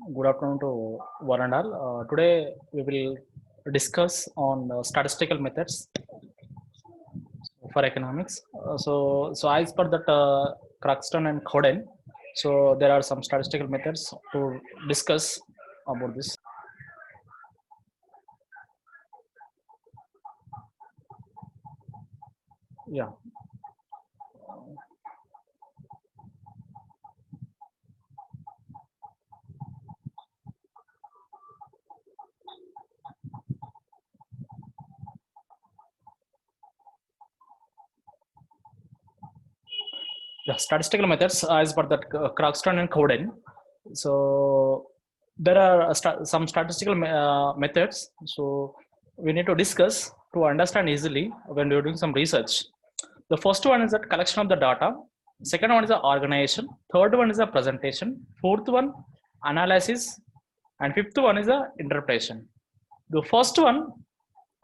Good afternoon to one and all. Today we will discuss on statistical methods for economics. So as per that Cruxton and Coden, so there are some statistical methods to discuss about this. Yeah, the statistical methods as per that Cruxton and Coden. So there are some statistical methods. So we need to discuss to understand easily when we're doing some research. The first one is that collection of the data. Second one is the organization. Third one is the presentation. Fourth one, analysis. And fifth one is the interpretation. The first one,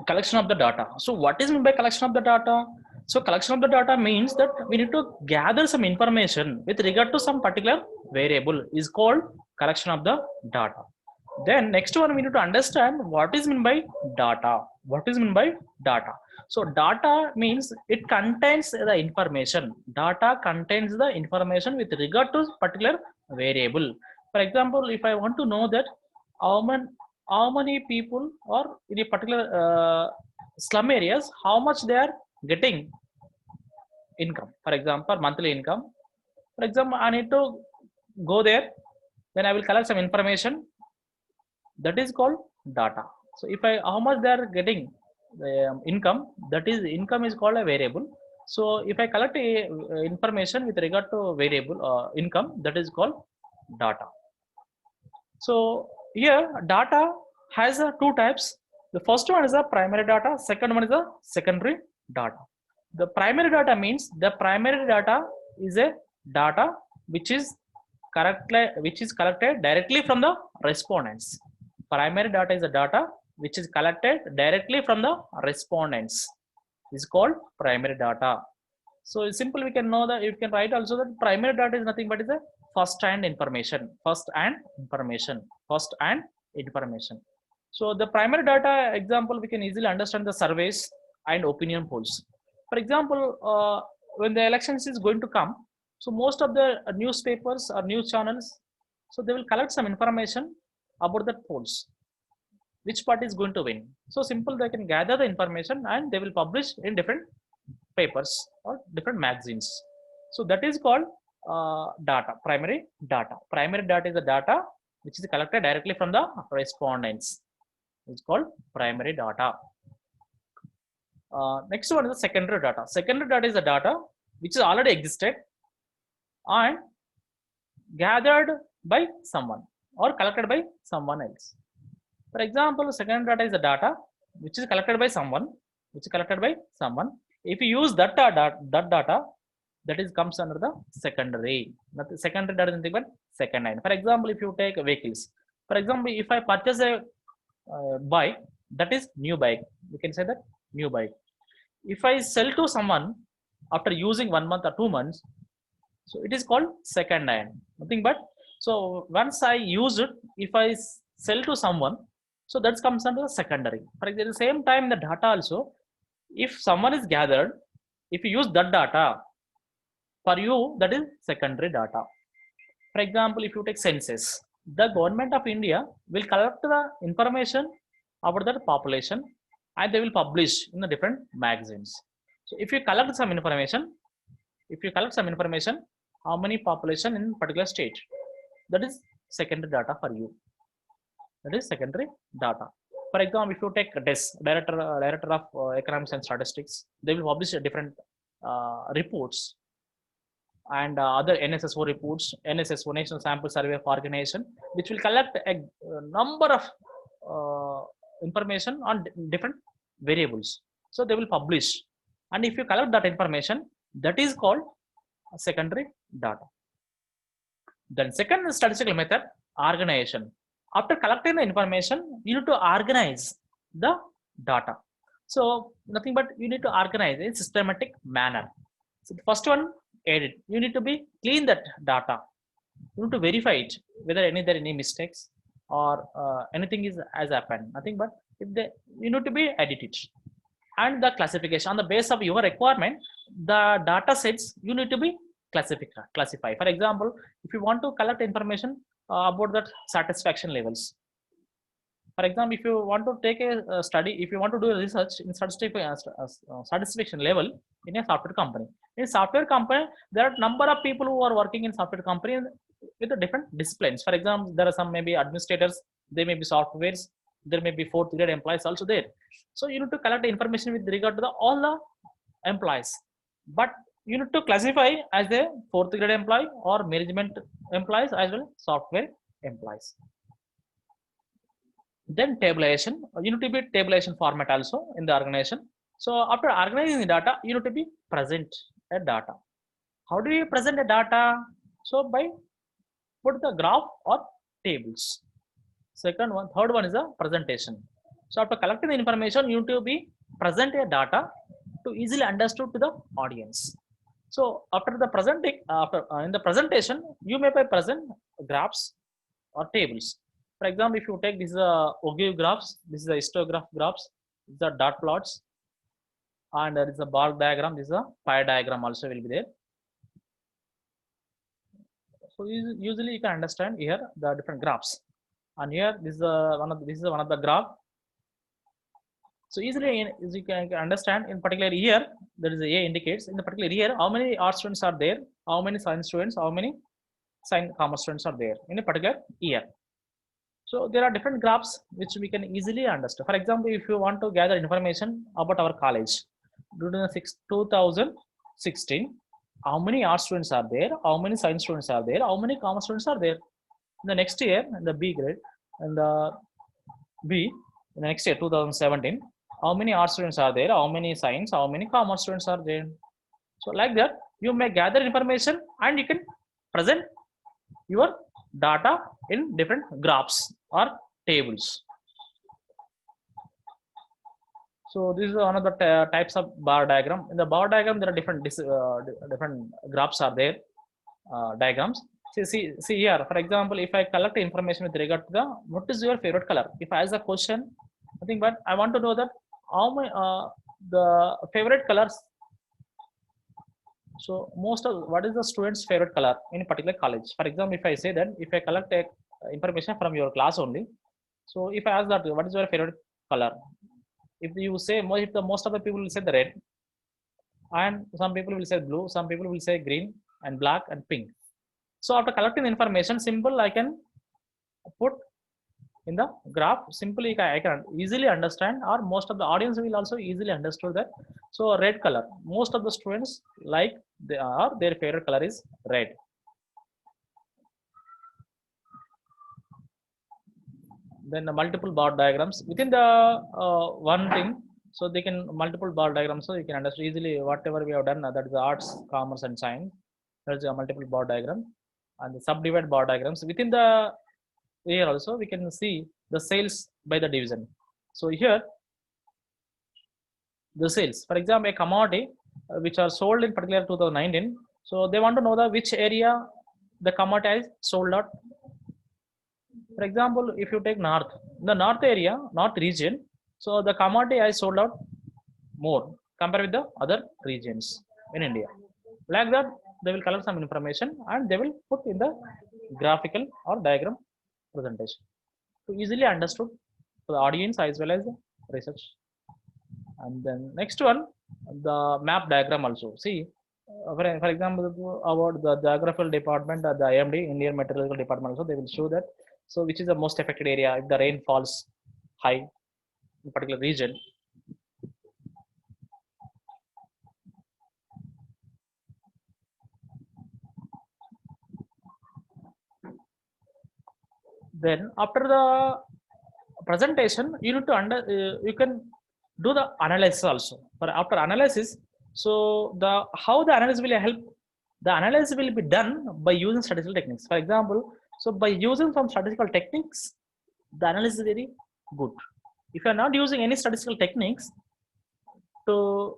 collection of the data. So what is meant by collection of the data? So collection of the data means that we need to gather some information with regard to some particular variable is called collection of the data. Then next one we need to understand what is meant by data. What is meant by data? So data means it contains the information. Data contains the information with regard to particular variable. For example, if I want to know that how many how many people are in a particular slum areas, how much they are getting income, for example monthly income. For example, I need to go there, then I will collect some information, that is called data. So if I how much they are getting the income, that is income is called a variable. So if I collect a information with regard to variable income, that is called data. So here data has two types. The first one is a primary data, second one is a secondary data. The primary data means the primary data is a data which is collected directly from the respondents. Primary data is a data which is collected directly from the respondents. Is called primary data. So it's simple, we can know that you can write also that primary data is nothing but is a first hand information. First hand information. First hand information. So the primary data example, we can easily understand the surveys and opinion polls. For example, when the elections is going to come, so most of the newspapers or news channels, so they will collect some information about the polls, which party is going to win. So simple, they can gather the information and they will publish in different papers or different magazines. So that is called data, primary data. Primary data is the data which is collected directly from the respondents. It's called primary data. Next one is the secondary data. Secondary data is the data which is already existed and gathered by someone or collected by someone else. For example, secondary data is the data which is collected by someone, If you use that data, that is comes under the secondary. Secondary data is nothing but second hand. For example, if you take vehicles, for example, if I purchase a bike, that is new bike. We can say that new bike. If I sell to someone after using 1 month or 2 months, so it is called second hand. Nothing but, so once I use it, if I sell to someone, so that comes under the secondary. For example, at the same time, the data also, if someone is gathered, if you use that data, for you, that is secondary data. For example, if you take census, the government of India will collect the information about the population and they will publish in the different magazines. So if you collect some information, how many population in particular state, that is secondary data for you. That is secondary data. For example, if you take DES, Director of Economics and Statistics, they will publish different reports and other NSSO reports, NSSO National Sample Survey of Organization, which will collect a number of information on different variables. So they will publish, and if you collect that information, that is called secondary data. Then second statistical method, organization. After collecting the information, you need to organize the data. So nothing but you need to organize in systematic manner. So the first one, edit. You need to be clean that data. You need to verify it whether there any mistakes or anything is has happened. Nothing but if they you need to be edited. And the classification on the base of your requirement, the data sets you need to be classify. For example, if you want to collect information about that satisfaction levels. For example, if you want to take a study, if you want to do a research in satisfaction level in a software company. In software company, there are number of people who are working in software company with the different disciplines. For example, there are some maybe administrators, they may be softwares, there may be fourth grade employees also there. So you need to collect the information with regard to all the employees, but you need to classify as a fourth grade employee or management employees as well as software employees. Then tabulation, you need to be tabulation format also in the organization. So after organizing the data, you need to be present a data. How do you present a data? So by put the graph or tables. Second one, third one is the presentation. So after collecting the information, you need to be present a data to easily understood to the audience. So after the presenting, in the presentation, you may be present graphs or tables. For example, if you take this is a Ogilvy graphs, this is a histograph graphs, these are dot plots, and there is a bar diagram, this is a pie diagram also will be there. So usually you can understand here the different graphs, and here this is one of the graph. So easily as you can understand, in particular here there is a indicates in the particular year how many art students are there, how many science students, how many commerce students are there in a particular year. So there are different graphs which we can easily understand. For example, if you want to gather information about our college during 2016, how many art students are there, how many science students are there, how many commerce students are there. In the next year, in the B grade, and the B, in the next year 2017, how many art students are there, how many science, how many commerce students are there. So like that, you may gather information and you can present your data in different graphs or tables. So this is one of the types of bar diagram. In the bar diagram, there are different graphs are there, diagrams. See here, for example, if I collect information with regard to the what is your favorite color? If I ask a question, I think, but I want to know that how many the favorite colors. So most of what is the student's favorite color in a particular college? For example, if I say that if I collect information from your class only, so if I ask that what is your favorite color, if you say most of the people will say the red, and some people will say blue, some people will say green and black and pink. So after collecting the information, simple I can put in the graph. Simply I can easily understand, or most of the audience will also easily understand that. So red color, most of the students like their favorite color is red. Then the multiple bar diagrams within the one thing, so they can multiple bar diagrams, so you can understand easily whatever we have done. That is the arts, commerce, and science. There is a multiple bar diagram, and the subdivide bar diagrams within the here also we can see the sales by the division. So here the sales, for example, a commodity which are sold in particular 2019. So they want to know the which area the commodity is sold out. For example, if you take north, the north area, north region, so the commodity is sold out more compared with the other regions in India. Like that, they will collect some information and they will put in the graphical or diagram presentation to easily understood for the audience as well as the research. And then next one, the map diagram also. See, for example, about the geographical department, the IMD, Indian Meteorological Department also, they will show that. So which is the most affected area if the rain falls high in particular region. Then after the presentation, you need to you can do the analysis also. For after analysis, so the how the analysis will help. The analysis will be done by using statistical techniques. For example, so by using some statistical techniques, the analysis is very good. If you are not using any statistical techniques to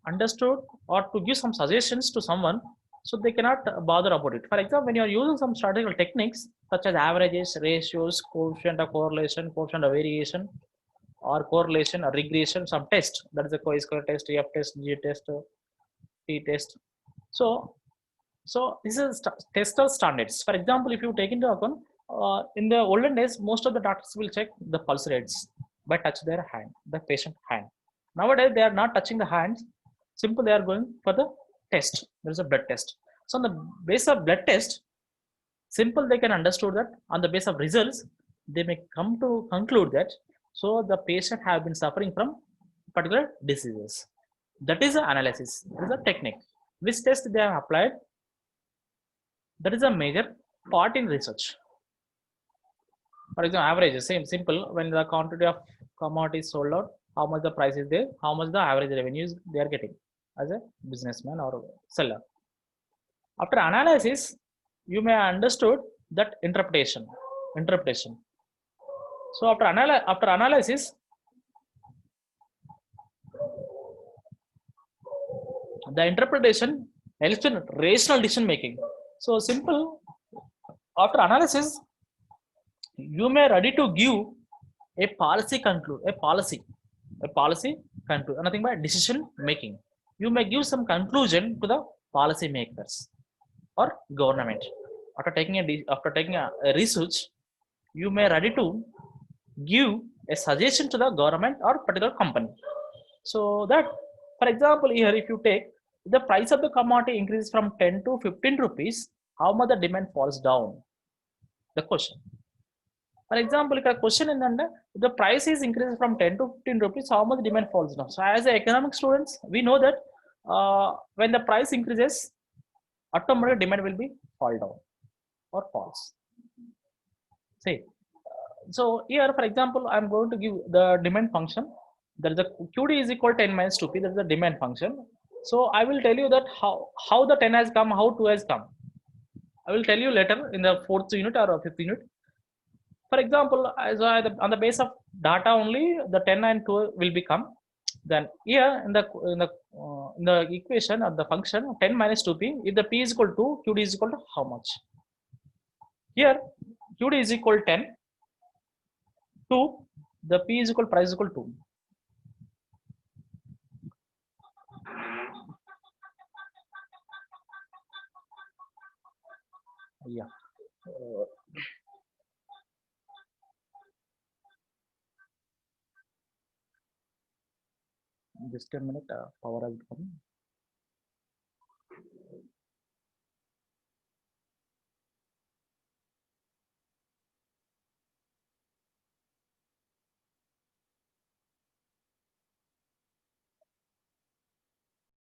understood or to give some suggestions to someone, so they cannot bother about it. For example, when you are using some statistical techniques such as averages, ratios, coefficient of correlation, coefficient of variation, or correlation or regression, some test, that is a chi-square test, F test, G test, T test. So this is tester standards. For example, if you take into account, in the olden days, most of the doctors will check the pulse rates by touch their hand, the patient hand. Nowadays, they are not touching the hands. Simple, they are going for the test. There is a blood test. So on the basis of blood test, simple they can understand that on the basis of results, they may come to conclude that so the patient have been suffering from particular diseases. That is the analysis. That is the technique. Which test they have applied, that is a major part in research. For example, average, same simple. When the quantity of commodity is sold out, how much the price is there, how much the average revenues they are getting as a businessman or seller. After analysis, you may understood that interpretation. Interpretation. So after analysis, the interpretation helps in rational decision making. So simple. After analysis, you may ready to give a policy conclude a policy conclude nothing but decision making. You may give some conclusion to the policy makers or government. After taking a research, you may ready to give a suggestion to the government or particular company. So that, for example, here if you take the price of the commodity increases from 10 to 15 rupees, how much the demand falls down, the question. For example, if a question is under the price is increased from 10 to 15 rupees, how much demand falls down? So as economic students, we know that when the price increases, automatic demand will be fall down or falls. See, so here, for example, I'm going to give the demand function. There is a QD is equal to 10 minus 2p. That is the demand function. So I will tell you that how the 10 has come, how 2 has come. I will tell you later in the fourth unit or fifth unit. For example, as on the base of data only, the 10 and 2 will become. Then here in the equation of the function 10 minus 2p, if the p is equal to qd is equal to how much? Here qd is equal to 10, 2, the p is equal price is equal to 2. Yeah. Just a minute. Power has come.